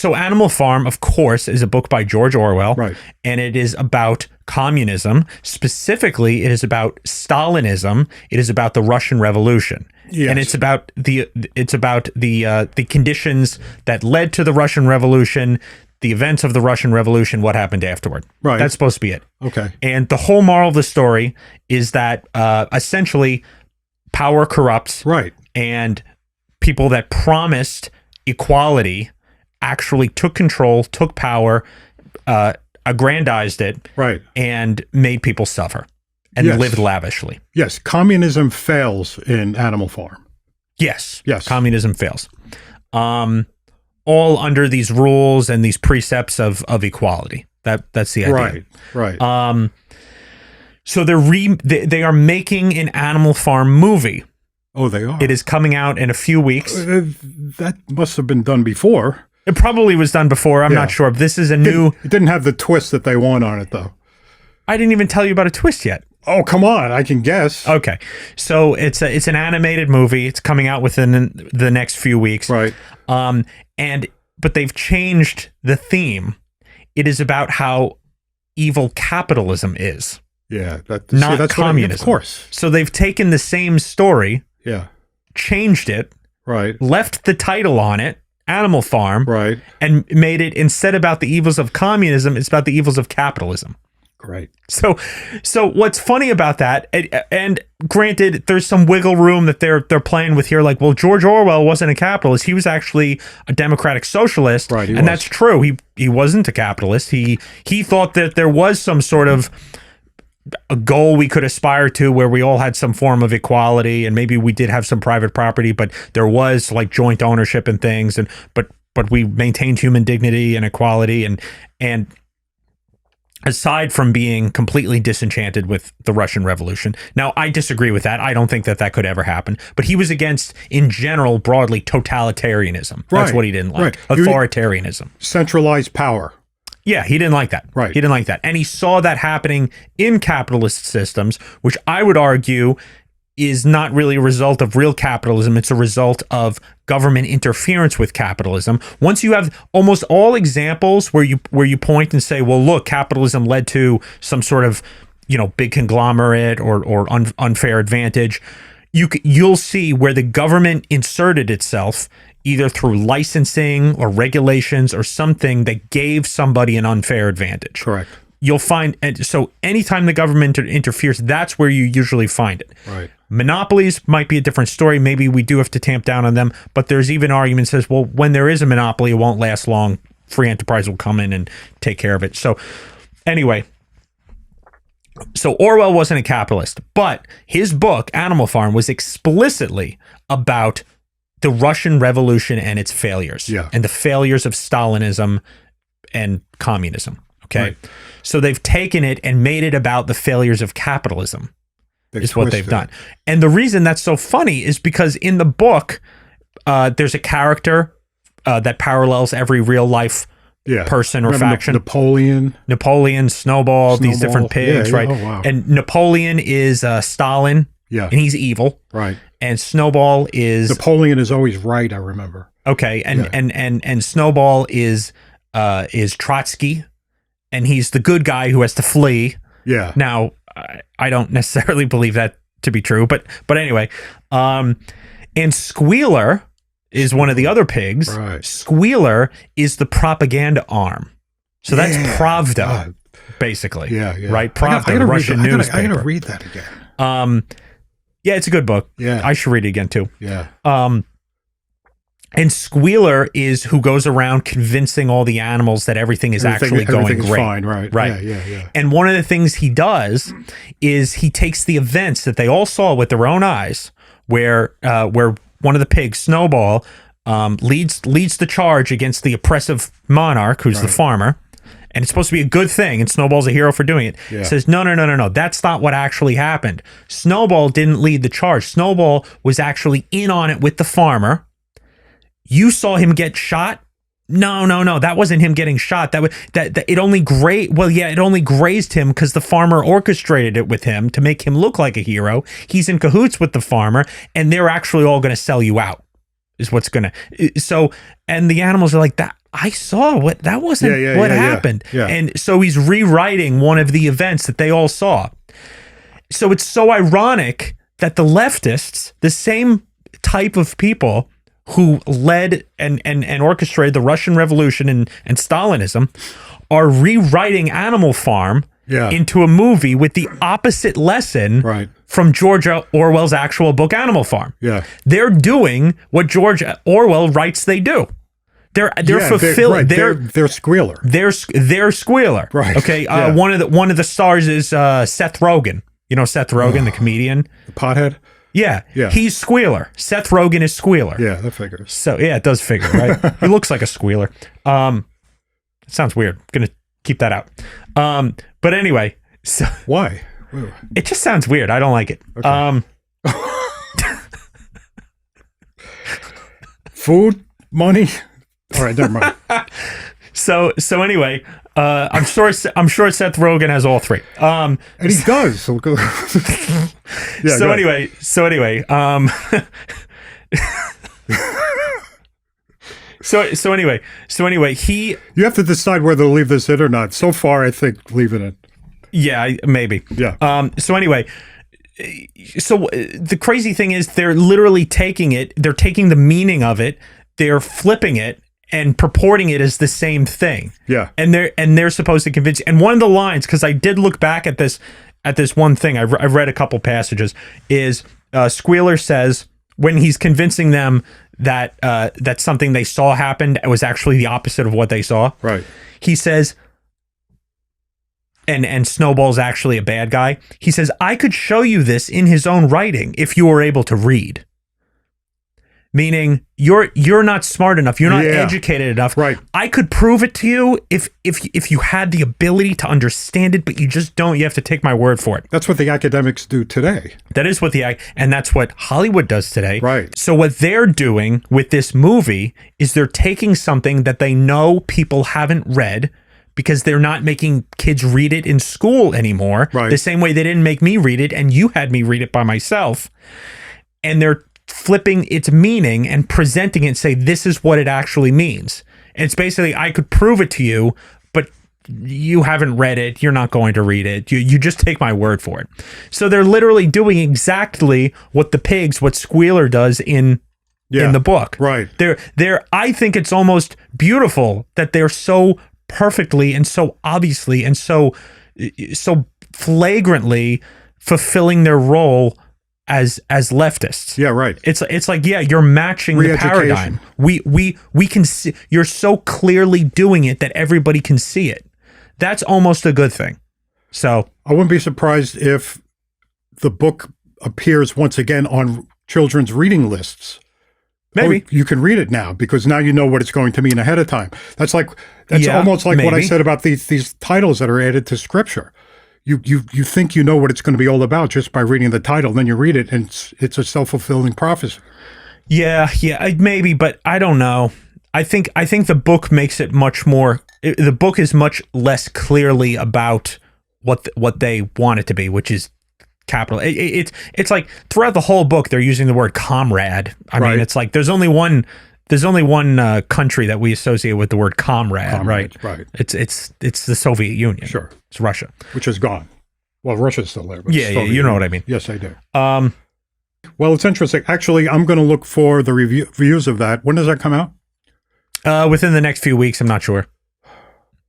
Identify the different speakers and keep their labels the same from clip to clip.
Speaker 1: So Animal Farm, of course, is a book by George Orwell.
Speaker 2: Right.
Speaker 1: And it is about communism. Specifically, it is about Stalinism. It is about the Russian Revolution.
Speaker 2: Yes.
Speaker 1: And it's about the conditions that led to the Russian Revolution, the events of the Russian Revolution, what happened afterward.
Speaker 2: Right.
Speaker 1: That's supposed to be it.
Speaker 2: Okay.
Speaker 1: And the whole moral of the story is that essentially power corrupts.
Speaker 2: Right.
Speaker 1: And people that promised equality actually took control, took power, aggrandized it,
Speaker 2: right,
Speaker 1: and made people suffer and lived lavishly.
Speaker 2: Yes, communism fails in Animal Farm.
Speaker 1: Yes.
Speaker 2: Yes.
Speaker 1: Communism fails. All under these rules and these precepts of equality. That's the idea.
Speaker 2: Right.
Speaker 1: So they are making an Animal Farm movie.
Speaker 2: Oh, they are.
Speaker 1: It is coming out in a few weeks.
Speaker 2: That must have been done before.
Speaker 1: It probably was done before. I'm not sure. This is a new...
Speaker 2: It didn't have the twist that they want on it, though.
Speaker 1: I didn't even tell you about a twist yet.
Speaker 2: Oh, come on. I can guess.
Speaker 1: Okay. So it's an animated movie. It's coming out within the next few weeks.
Speaker 2: Right.
Speaker 1: But they've changed the theme. It is about how evil capitalism is.
Speaker 2: Yeah.
Speaker 1: That's communism.
Speaker 2: Of course.
Speaker 1: So they've taken the same story.
Speaker 2: Yeah.
Speaker 1: Changed it.
Speaker 2: Right. Left
Speaker 1: the title on it. Animal Farm,
Speaker 2: right,
Speaker 1: and made it, instead about the evils of communism, it's about the evils of capitalism.
Speaker 2: Great.
Speaker 1: So what's funny about that, and granted, there's some wiggle room that they're playing with here, like, well, George Orwell wasn't a capitalist; he was actually a democratic socialist,
Speaker 2: right?
Speaker 1: And that's true. He wasn't a capitalist. He thought that there was some sort of a goal we could aspire to where we all had some form of equality, and maybe we did have some private property, but there was like joint ownership and things, and but we maintained human dignity and equality, and aside from being completely disenchanted with the Russian Revolution. Now, I disagree with that. I don't think that could ever happen, but he was against, in general, broadly, totalitarianism. That's what he didn't like. Right. Authoritarianism.
Speaker 2: Centralized power.
Speaker 1: Yeah, he didn't like that.
Speaker 2: Right.
Speaker 1: He didn't like that. And he saw that happening in capitalist systems, which I would argue is not really a result of real capitalism. It's a result of government interference with capitalism. Once you have almost all examples where you point and say, well, look, capitalism led to some sort of, big conglomerate or unfair advantage, you'll see where the government inserted itself either through licensing or regulations or something that gave somebody an unfair advantage.
Speaker 2: Correct.
Speaker 1: You'll find, and so anytime the government interferes, that's where you usually find it.
Speaker 2: Right.
Speaker 1: Monopolies might be a different story. Maybe we do have to tamp down on them, but there's even arguments that says, well, when there is a monopoly, it won't last long. Free enterprise will come in and take care of it. So anyway, so Orwell wasn't a capitalist, but his book, Animal Farm, was explicitly about the Russian Revolution and its failures, and the failures of Stalinism and communism. Okay. Right. So they've taken it and made it about the failures of capitalism, is what they've done. And the reason that's so funny is because in the book, there's a character that parallels every real life person or faction. Napoleon, Snowball, these different pigs, right?
Speaker 2: Oh, wow.
Speaker 1: And Napoleon is Stalin.
Speaker 2: Yeah.
Speaker 1: And he's evil.
Speaker 2: Right.
Speaker 1: And Snowball is...
Speaker 2: Napoleon is always right, I remember.
Speaker 1: Okay. And Snowball is Trotsky, and he's the good guy who has to flee.
Speaker 2: Yeah.
Speaker 1: Now, I don't necessarily believe that to be true, but anyway. And Squealer is one of the other pigs.
Speaker 2: Right.
Speaker 1: Squealer is the propaganda arm. So that's Pravda, basically.
Speaker 2: Yeah.
Speaker 1: Right? Pravda, the Russian newspaper.
Speaker 2: I gotta read that again.
Speaker 1: Yeah, it's a good book.
Speaker 2: Yeah.
Speaker 1: I should read it again too.
Speaker 2: Yeah.
Speaker 1: And Squealer is who goes around convincing all the animals that everything is actually going great.
Speaker 2: Fine, right.
Speaker 1: Right.
Speaker 2: Yeah.
Speaker 1: And one of the things he does is he takes the events that they all saw with their own eyes, where one of the pigs, Snowball, leads the charge against the oppressive monarch, who's the farmer. And it's supposed to be a good thing, and Snowball's a hero for doing it.
Speaker 2: Yeah.
Speaker 1: Says, no, that's not what actually happened. Snowball didn't lead the charge. Snowball was actually in on it with the farmer. You saw him get shot. No, that wasn't him getting shot. It only grazed him because the farmer orchestrated it with him to make him look like a hero. He's in cahoots with the farmer, and they're actually all going to sell you out. Is what's going to. So, and the animals are like that. I saw what that wasn't what happened.
Speaker 2: Yeah.
Speaker 1: And so he's rewriting one of the events that they all saw. So it's so ironic that the leftists, the same type of people who led and orchestrated the Russian Revolution and Stalinism, are rewriting Animal Farm into a movie with the opposite lesson from George Orwell's actual book Animal Farm.
Speaker 2: Yeah.
Speaker 1: They're doing what George Orwell writes they do. They're fulfilling.
Speaker 2: They're squealer.
Speaker 1: They're squealer.
Speaker 2: Right.
Speaker 1: Okay. One of the stars is Seth Rogan. You know Seth Rogan, the comedian,
Speaker 2: the pothead.
Speaker 1: Yeah. He's squealer. Seth Rogan is squealer.
Speaker 2: Yeah, that figures.
Speaker 1: So yeah, it does figure, right? He looks like a squealer. It sounds weird. I'm gonna keep that out. But anyway, so
Speaker 2: why?
Speaker 1: It just sounds weird. I don't like it.
Speaker 2: Okay. Food, money. All right, never mind.
Speaker 1: So anyway, I'm sure Seth Rogen has all three.
Speaker 2: And he does. So
Speaker 1: anyway. So anyway,
Speaker 2: you have to decide whether to leave this in or not. So far, I think leaving it.
Speaker 1: Yeah, maybe.
Speaker 2: Yeah.
Speaker 1: So anyway, so the crazy thing is they're literally taking it. They're taking the meaning of it. They're flipping it and purporting it as the same thing.
Speaker 2: Yeah.
Speaker 1: And they're supposed to convince. And one of the lines, because I did look back at this one thing. I've read a couple passages. Is Squealer says when he's convincing them that that something they saw happened was actually the opposite of what they saw.
Speaker 2: Right.
Speaker 1: He says, and Snowball's actually a bad guy. He says, I could show you this in his own writing if you were able to read. Meaning you're not smart enough. You're not educated enough.
Speaker 2: Right.
Speaker 1: I could prove it to you if you had the ability to understand it, but you just don't. You have to take my word for it.
Speaker 2: That's what the academics do today.
Speaker 1: That is what and that's what Hollywood does today.
Speaker 2: Right.
Speaker 1: So what they're doing with this movie is they're taking something that they know people haven't read because they're not making kids read it in school anymore.
Speaker 2: Right.
Speaker 1: The same way they didn't make me read it and you had me read it by myself. And they're flipping its meaning and presenting it and say, this is what it actually means. And it's basically, I could prove it to you, but you haven't read it. You're not going to read it. You just take my word for it. So they're literally doing exactly what what Squealer does in the book.
Speaker 2: Right.
Speaker 1: I think it's almost beautiful that they're so perfectly and so obviously and so flagrantly fulfilling their role as leftists.
Speaker 2: Yeah, right.
Speaker 1: It's like, yeah, you're matching the paradigm. We can see, you're so clearly doing it that everybody can see it. That's almost a good thing. So
Speaker 2: I wouldn't be surprised if the book appears once again on children's reading lists.
Speaker 1: Maybe.
Speaker 2: You can read it now because now you know what it's going to mean ahead of time. That's almost like what I said about these titles that are added to scripture. You think you know what it's going to be all about just by reading the title, then you read it, and it's a self-fulfilling prophecy.
Speaker 1: Yeah, maybe, but I don't know. I think the book makes it much more. The book is much less clearly about what they want it to be, which is capital. It's like throughout the whole book they're using the word comrade. I mean, it's like there's only one country that we associate with the word comrade, right?
Speaker 2: Right.
Speaker 1: It's the Soviet Union.
Speaker 2: Sure.
Speaker 1: It's Russia.
Speaker 2: Which is gone. Well, Russia's still there. But
Speaker 1: yeah, you know what I mean.
Speaker 2: Yes, I do. Well, it's interesting. Actually, I'm going to look for the reviews of that. When does that come out?
Speaker 1: Within the next few weeks, I'm not sure.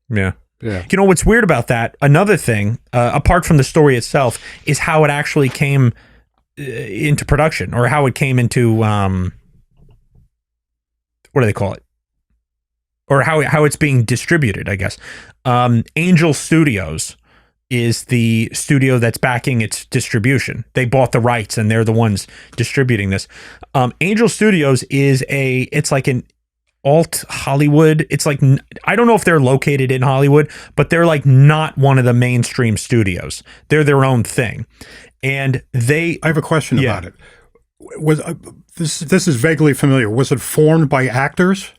Speaker 1: Yeah.
Speaker 2: Yeah.
Speaker 1: You know what's weird about that? Another thing, apart from the story itself, is how it actually came into production, or how it came into what do they call it? Or how it's being distributed, I guess. Angel Studios is the studio that's backing its distribution. They bought the rights and they're the ones distributing this. Angel Studios it's like an alt Hollywood. It's like, I don't know if they're located in Hollywood, but they're like not one of the mainstream studios. They're their own thing. And I
Speaker 2: have a question about it. Was this is vaguely familiar. Was it formed by actors?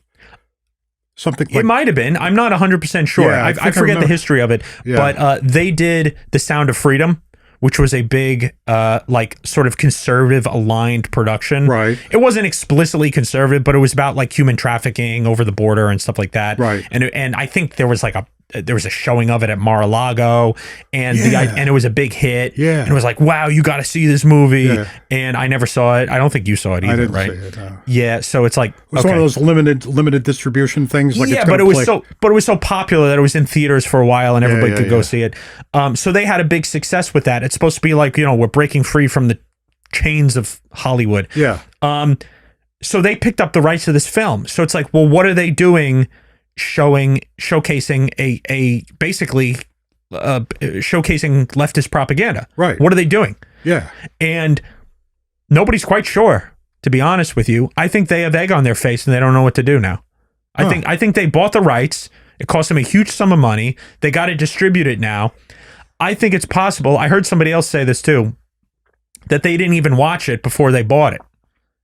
Speaker 2: Something like,
Speaker 1: it might have been. I'm not 100% sure.
Speaker 2: Yeah,
Speaker 1: I forget the history of it. Yeah. But they did The Sound of Freedom, which was a big, like sort of conservative aligned production.
Speaker 2: Right.
Speaker 1: It wasn't explicitly conservative, but it was about like human trafficking over the border and stuff like that.
Speaker 2: Right.
Speaker 1: And I think there was a showing of it at Mar-a-Lago, and and it was a big hit.
Speaker 2: Yeah.
Speaker 1: And it was like, wow, you got to see this movie.
Speaker 2: Yeah.
Speaker 1: And I never saw it. I don't think you saw it either,
Speaker 2: I didn't
Speaker 1: right?
Speaker 2: see it, no.
Speaker 1: Yeah. So it's like,
Speaker 2: It was one of those limited distribution things. Like
Speaker 1: but it was so popular that it was in theaters for a while and everybody could go see it. So they had a big success with that. It's supposed to be like, we're breaking free from the chains of Hollywood.
Speaker 2: Yeah.
Speaker 1: So they picked up the rights to this film. So it's like, well, what are they doing? Showcasing a basically showcasing leftist propaganda.
Speaker 2: Right.
Speaker 1: What are they doing?
Speaker 2: Yeah.
Speaker 1: And nobody's quite sure, to be honest with you. I think they have egg on their face and they don't know what to do now. I think they bought the rights. It cost them a huge sum of money. They got to distribute it now. I think it's possible. I heard somebody else say this too, that they didn't even watch it before they bought it.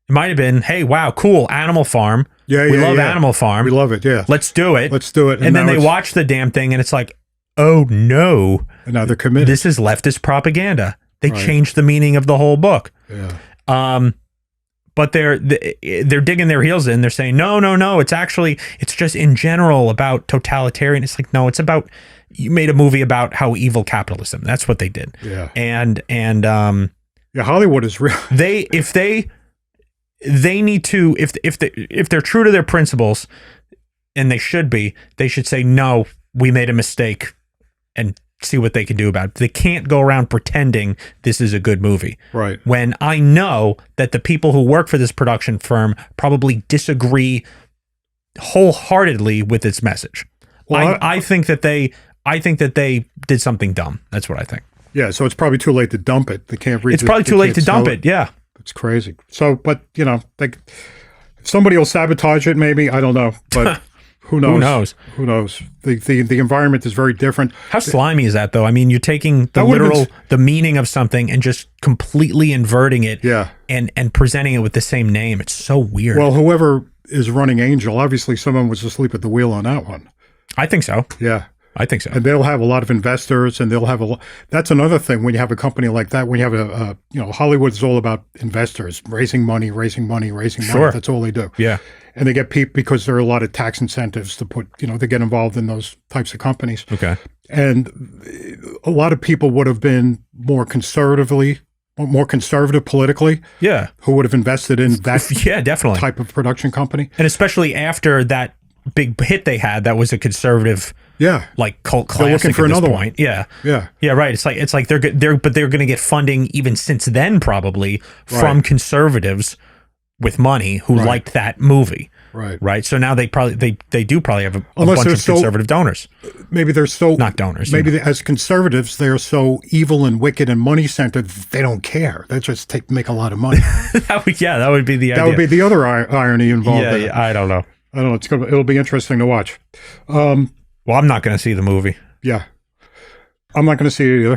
Speaker 1: It might have been, hey, wow, cool, Animal Farm. We love Animal Farm.
Speaker 2: We love it, yeah.
Speaker 1: Let's do it.
Speaker 2: And
Speaker 1: then they watch the damn thing and it's like, oh no.
Speaker 2: And now they're committed.
Speaker 1: This is leftist propaganda. They changed the meaning of the whole book.
Speaker 2: Yeah.
Speaker 1: But they're digging their heels in. They're saying, no. It's just in general about totalitarian. It's like, no, it's about, you made a movie about how evil capitalism. That's what they did.
Speaker 2: Yeah.
Speaker 1: And
Speaker 2: Hollywood is real.
Speaker 1: They need to, if they're true to their principles, and they should say, no, we made a mistake, and see what they can do about it. They can't go around pretending this is a good movie.
Speaker 2: Right.
Speaker 1: When I know that the people who work for this production firm probably disagree wholeheartedly with its message. Well, I think that they did something dumb. That's what I think.
Speaker 2: Yeah, so it's probably too late to dump it. They can't read.
Speaker 1: It's probably too late to dump it. Yeah.
Speaker 2: It's crazy. So, but somebody will sabotage it. Maybe, I don't know, but who knows? Who knows? The environment is very different.
Speaker 1: How slimy is that, though? I mean, you're taking the meaning of something and just completely inverting it.
Speaker 2: Yeah.
Speaker 1: And presenting it with the same name. It's so weird.
Speaker 2: Well, whoever is running Angel, obviously someone was asleep at the wheel on that one.
Speaker 1: I think so.
Speaker 2: Yeah.
Speaker 1: I think so.
Speaker 2: And they'll have a lot of investors, and they'll have that's another thing when you have a company like that, when you have Hollywood is all about investors, raising money.
Speaker 1: Sure.
Speaker 2: That's all they do.
Speaker 1: Yeah.
Speaker 2: And they get people because there are a lot of tax incentives to put, to get involved in those types of companies.
Speaker 1: Okay.
Speaker 2: And a lot of people would have been more conservative politically.
Speaker 1: Yeah.
Speaker 2: Who would have invested in that
Speaker 1: definitely
Speaker 2: type of production company.
Speaker 1: And especially after that big hit they had, that was a conservative like cult classic. They're looking for another point. One. Yeah, right. It's like they're going to get funding even since then, probably from conservatives with money who liked that movie. Right. So now they do probably have a bunch of conservative donors.
Speaker 2: Maybe they're so
Speaker 1: not donors.
Speaker 2: Maybe as conservatives, they're so evil and wicked and money centered. They don't care. They just make a lot of money.
Speaker 1: that would be the idea.
Speaker 2: That would be the other irony involved.
Speaker 1: Yeah, I don't know.
Speaker 2: It'll be interesting to watch.
Speaker 1: Well, I'm not going to see the movie.
Speaker 2: Yeah. I'm not going to see it either.